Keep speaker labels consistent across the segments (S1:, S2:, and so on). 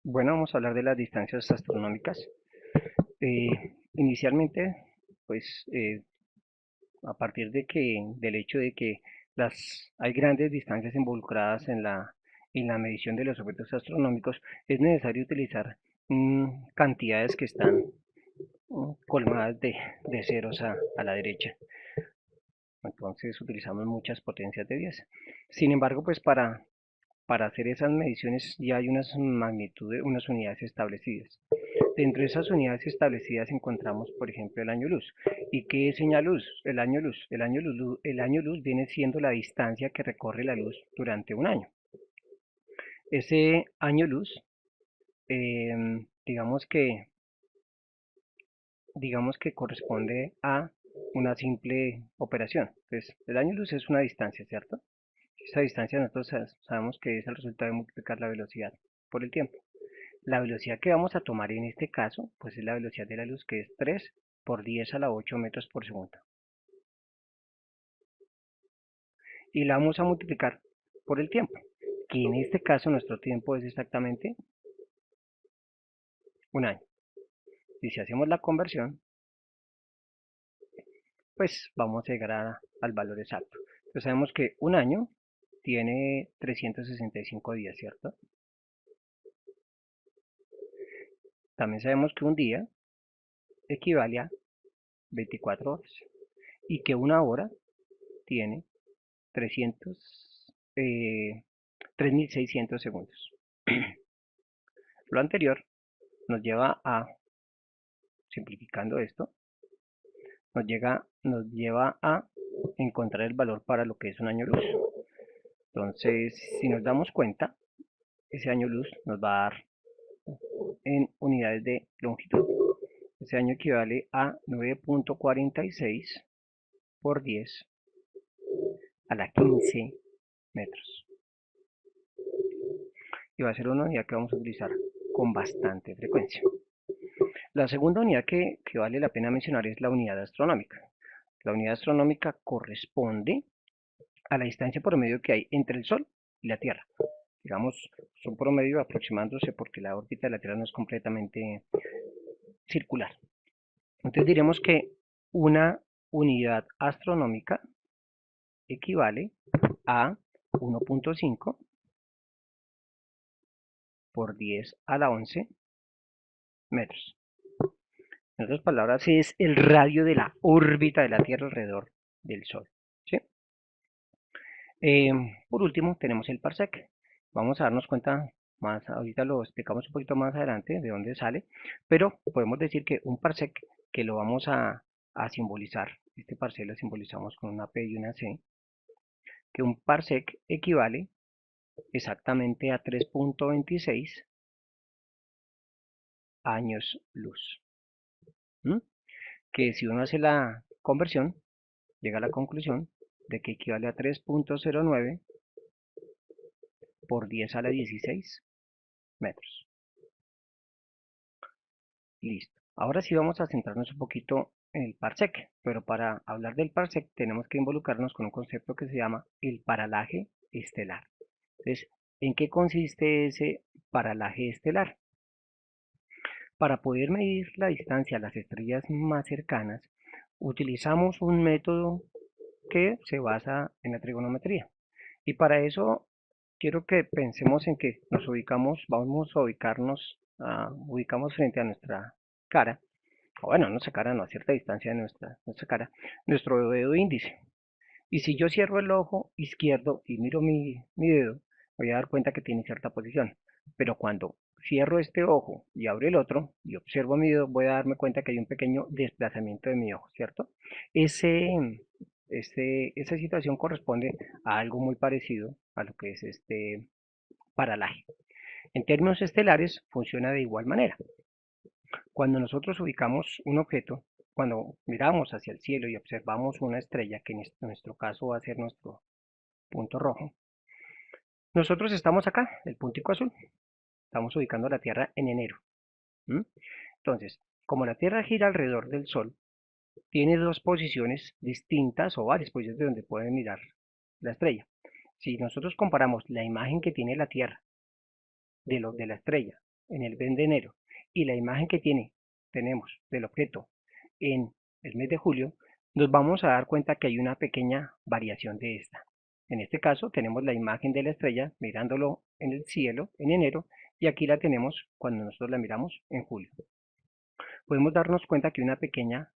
S1: Bueno, vamos a hablar de las distancias astronómicas. Inicialmente, pues a partir del hecho de que hay grandes distancias involucradas en la medición de los objetos astronómicos, es necesario utilizar cantidades que están colmadas de ceros a la derecha. Entonces utilizamos muchas potencias de 10. Sin embargo, pues para hacer esas mediciones ya hay unas magnitudes, unas unidades establecidas. Dentro de esas unidades establecidas encontramos, por ejemplo, el año luz. ¿Y qué es señal luz? El año luz. El año luz viene siendo la distancia que recorre la luz durante un año. Ese año luz, digamos que corresponde a una simple operación. Entonces, el año luz es una distancia, ¿cierto? Esa distancia nosotros sabemos que es el resultado de multiplicar la velocidad por el tiempo. La velocidad que vamos a tomar en este caso, pues es la velocidad de la luz, que es 3 por 10 a la 8 metros por segundo. Y la vamos a multiplicar por el tiempo, que en este caso nuestro tiempo es exactamente un año. Y si hacemos la conversión, pues vamos a llegar al valor exacto. Entonces sabemos que un año tiene 365 días, ¿cierto? También sabemos que un día equivale a 24 horas y que una hora tiene 3600 segundos. Lo anterior nos lleva a, simplificando esto, nos lleva a encontrar el valor para lo que es un año luz. Entonces, si nos damos cuenta, ese año luz nos va a dar en unidades de longitud. Ese año equivale a 9.46 por 10 a la 15 metros. Y va a ser una unidad que vamos a utilizar con bastante frecuencia. La segunda unidad que vale la pena mencionar es la unidad astronómica. La unidad astronómica corresponde a la distancia promedio que hay entre el Sol y la Tierra. Digamos, un promedio aproximándose porque la órbita de la Tierra no es completamente circular. Entonces diremos que una unidad astronómica equivale a 1.5 por 10 a la 11 metros. En otras palabras, es el radio de la órbita de la Tierra alrededor del Sol. ¿Sí? Por último, tenemos el parsec. Vamos a darnos cuenta más, ahorita lo explicamos un poquito más adelante de dónde sale, pero podemos decir que un parsec que lo vamos a simbolizar, este parsec lo simbolizamos con una P y una C, que un parsec equivale exactamente a 3.26 años luz. ¿Mm? Que si uno hace la conversión, llega a la conclusión de que equivale a 3.09 por 10 a la 16 metros. Listo. Ahora sí vamos a centrarnos un poquito en el parsec, pero para hablar del parsec tenemos que involucrarnos con un concepto que se llama el paralaje estelar. Entonces, ¿en qué consiste ese paralaje estelar? Para poder medir la distancia a las estrellas más cercanas, utilizamos un método que se basa en la trigonometría. Y para eso quiero que pensemos en que nos ubicamos, vamos a ubicarnos, ubicamos frente a nuestra cara, o bueno, nuestra cara no, a cierta distancia de nuestra cara, nuestro dedo índice. Y si yo cierro el ojo izquierdo y miro mi dedo, voy a dar cuenta que tiene cierta posición. Pero cuando cierro este ojo y abro el otro y observo mi dedo, voy a darme cuenta que hay un pequeño desplazamiento de mi ojo, ¿cierto? Ese, esa situación corresponde a algo muy parecido a lo que es este paralaje. En términos estelares, funciona de igual manera. Cuando nosotros ubicamos un objeto, cuando miramos hacia el cielo y observamos una estrella, que en nuestro caso va a ser nuestro punto rojo, nosotros estamos acá, el puntico azul, estamos ubicando la Tierra en enero. ¿Mm? Entonces, como la Tierra gira alrededor del Sol, tiene dos posiciones distintas o varias posiciones de donde pueden mirar la estrella. Si nosotros comparamos la imagen que tiene la Tierra de la estrella en el mes de enero y la imagen que tenemos del objeto en el mes de julio, nos vamos a dar cuenta que hay una pequeña variación de esta. En este caso tenemos la imagen de la estrella mirándolo en el cielo en enero y aquí la tenemos cuando nosotros la miramos en julio. Podemos darnos cuenta que hay una pequeña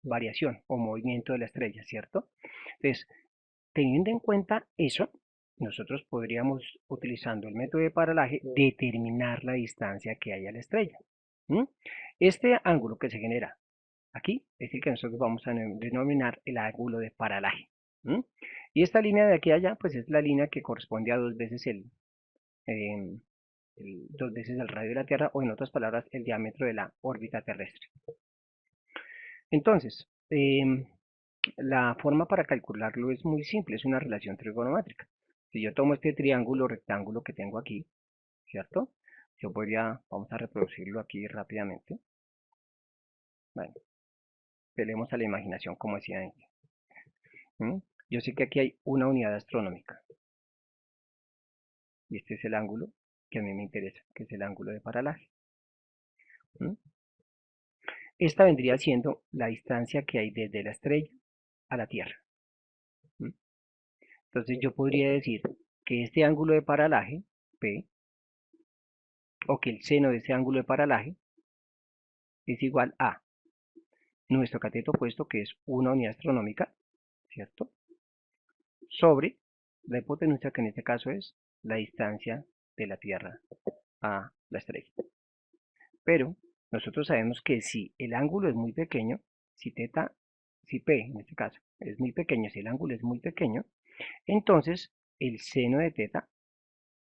S1: variación o movimiento de la estrella, ¿cierto? Entonces, teniendo en cuenta eso, nosotros podríamos, utilizando el método de paralaje, determinar la distancia que hay a la estrella. Este ángulo que se genera aquí es el que nosotros vamos a denominar el ángulo de paralaje. Y esta línea de aquí a allá, pues es la línea que corresponde a dos veces el radio de la Tierra, o en otras palabras, el diámetro de la órbita terrestre. Entonces, la forma para calcularlo es muy simple, es una relación trigonométrica. Si yo tomo este triángulo rectángulo que tengo aquí, ¿cierto? Yo podría, vamos a reproducirlo aquí rápidamente. Bueno, pelemos a la imaginación como decía antes. Yo sé que aquí hay una unidad astronómica. Y este es el ángulo que a mí me interesa, que es el ángulo de paralaje. Esta vendría siendo la distancia que hay desde la estrella a la Tierra. Entonces yo podría decir que este ángulo de paralaje, P, o que el seno de ese ángulo de paralaje es igual a nuestro cateto opuesto, que es una unidad astronómica, ¿cierto? Sobre la hipotenusa, que en este caso es la distancia de la Tierra a la estrella. Pero nosotros sabemos que si el ángulo es muy pequeño, si P en este caso es muy pequeño, si el ángulo es muy pequeño, entonces el seno de teta,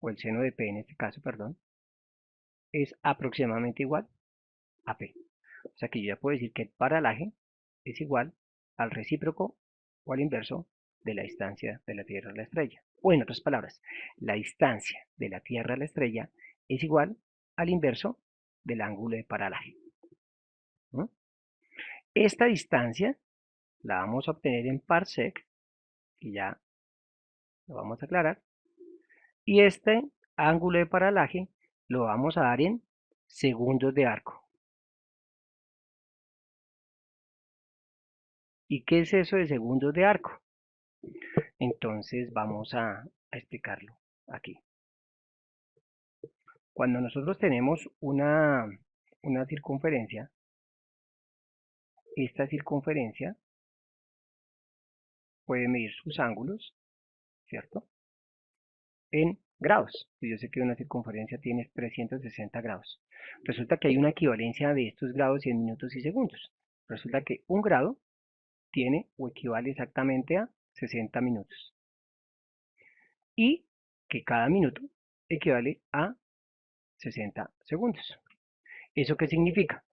S1: o el seno de P en este caso, perdón, es aproximadamente igual a P. O sea que yo ya puedo decir que el paralaje es igual al recíproco o al inverso de la distancia de la Tierra a la estrella. O en otras palabras, la distancia de la Tierra a la estrella es igual al inverso del ángulo de paralaje. Esta distancia la vamos a obtener en parsec, y ya lo vamos a aclarar. Y este ángulo de paralaje lo vamos a dar en segundos de arco. ¿Y qué es eso de segundos de arco? Entonces vamos a explicarlo aquí. Cuando nosotros tenemos una circunferencia, esta circunferencia puede medir sus ángulos, ¿cierto? En grados. Yo sé que una circunferencia tiene 360 grados. Resulta que hay una equivalencia de estos grados en minutos y segundos. Resulta que un grado tiene o equivale exactamente a 60 minutos. Y que cada minuto equivale a 60 segundos. ¿Eso qué significa?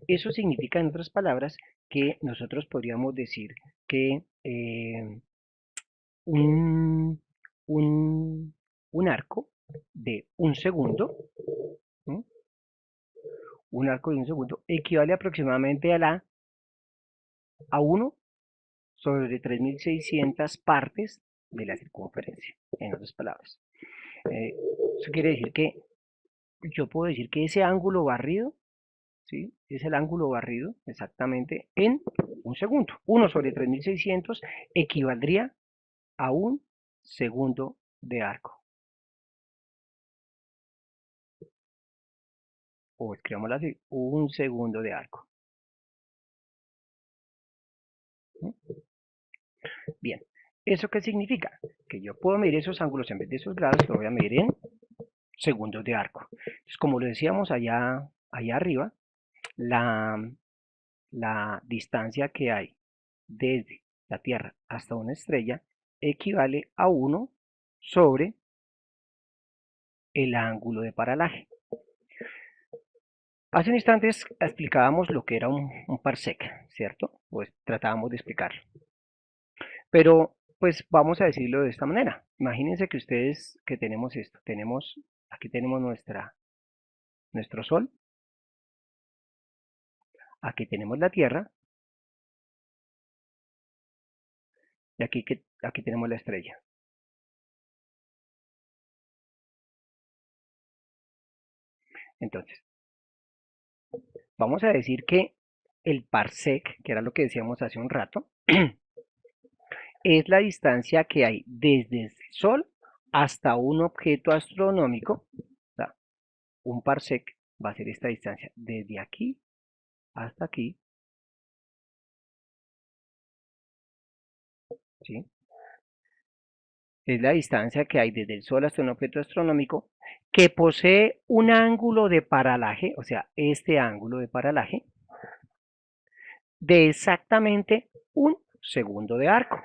S1: Eso significa, en otras palabras, que nosotros podríamos decir que un, un arco de un segundo, ¿sí? Un arco de un segundo equivale aproximadamente a 1 sobre 3600 partes de la circunferencia, en otras palabras. Eso quiere decir que yo puedo decir que ese ángulo barrido, ¿sí? Es el ángulo barrido exactamente en un segundo. 1 sobre 3600 equivaldría a un segundo de arco. O escribámoslo así, un segundo de arco. Bien, ¿eso qué significa? Que yo puedo medir esos ángulos en vez de esos grados, lo voy a medir en segundos de arco. Entonces, como lo decíamos allá arriba, la distancia que hay desde la Tierra hasta una estrella equivale a 1 sobre el ángulo de paralaje. Hace un instante explicábamos lo que era un parsec, ¿cierto? Pues tratábamos de explicarlo. Pero pues vamos a decirlo de esta manera. Imagínense que ustedes que tenemos esto, aquí tenemos nuestro Sol, aquí tenemos la Tierra y aquí tenemos la estrella. Entonces, vamos a decir que el parsec, que era lo que decíamos hace un rato, es la distancia que hay desde el Sol hasta un objeto astronómico. O sea, un parsec va a ser esta distancia desde aquí hasta aquí, ¿sí? Es la distancia que hay desde el Sol hasta un objeto astronómico que posee un ángulo de paralaje, o sea, este ángulo de paralaje, de exactamente un segundo de arco.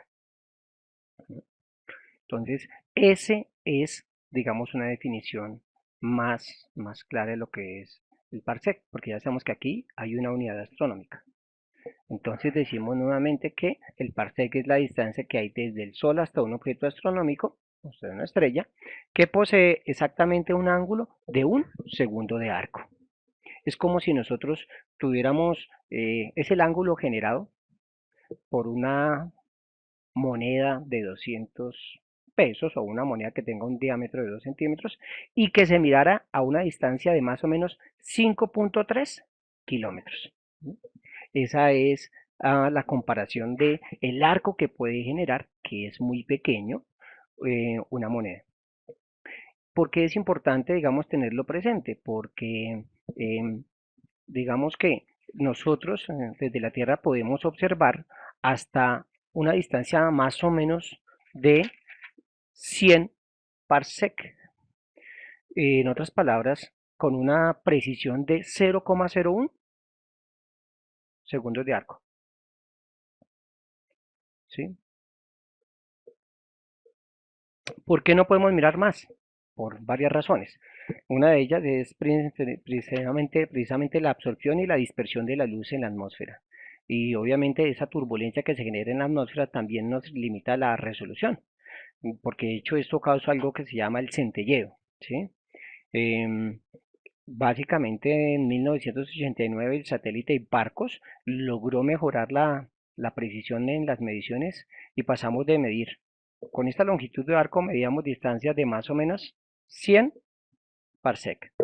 S1: Entonces, ese es, digamos, una definición más clara de lo que es el parsec, porque ya sabemos que aquí hay una unidad astronómica. Entonces decimos nuevamente que el parsec es la distancia que hay desde el Sol hasta un objeto astronómico, o sea, una estrella, que posee exactamente un ángulo de un segundo de arco. Es como si nosotros tuviéramos, es el ángulo generado por una moneda de 200 pesos o una moneda que tenga un diámetro de 2 centímetros y que se mirara a una distancia de más o menos 5.3 kilómetros. Esa es la comparación de el arco que puede generar, que es muy pequeño, una moneda. ¿Por qué es importante, digamos, tenerlo presente? Porque digamos que nosotros desde la Tierra podemos observar hasta una distancia más o menos de 100 parsec. En otras palabras, con una precisión de 0,01 segundos de arco. ¿Sí? ¿Por qué no podemos mirar más? Por varias razones. Una de ellas es precisamente la absorción y la dispersión de la luz en la atmósfera. Y obviamente esa turbulencia que se genera en la atmósfera también nos limita la resolución, porque de hecho esto causa algo que se llama el centelleo, ¿sí? Em, Básicamente en 1989 el satélite Hipparcos logró mejorar la precisión en las mediciones y pasamos de medir, con esta longitud de arco medíamos distancias de más o menos 100 parsec.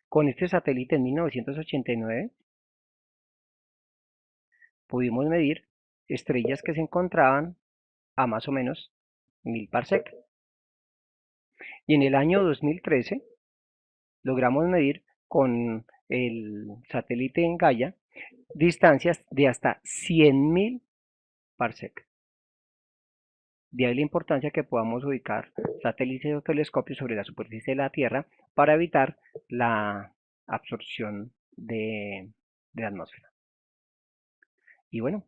S1: Con este satélite en 1989 pudimos medir estrellas que se encontraban a más o menos 1000 parsec. Y en el año 2013 logramos medir con el satélite en Gaia distancias de hasta 100.000 parsec. De ahí la importancia que podamos ubicar satélites o telescopios sobre la superficie de la Tierra para evitar la absorción de la atmósfera. Y bueno,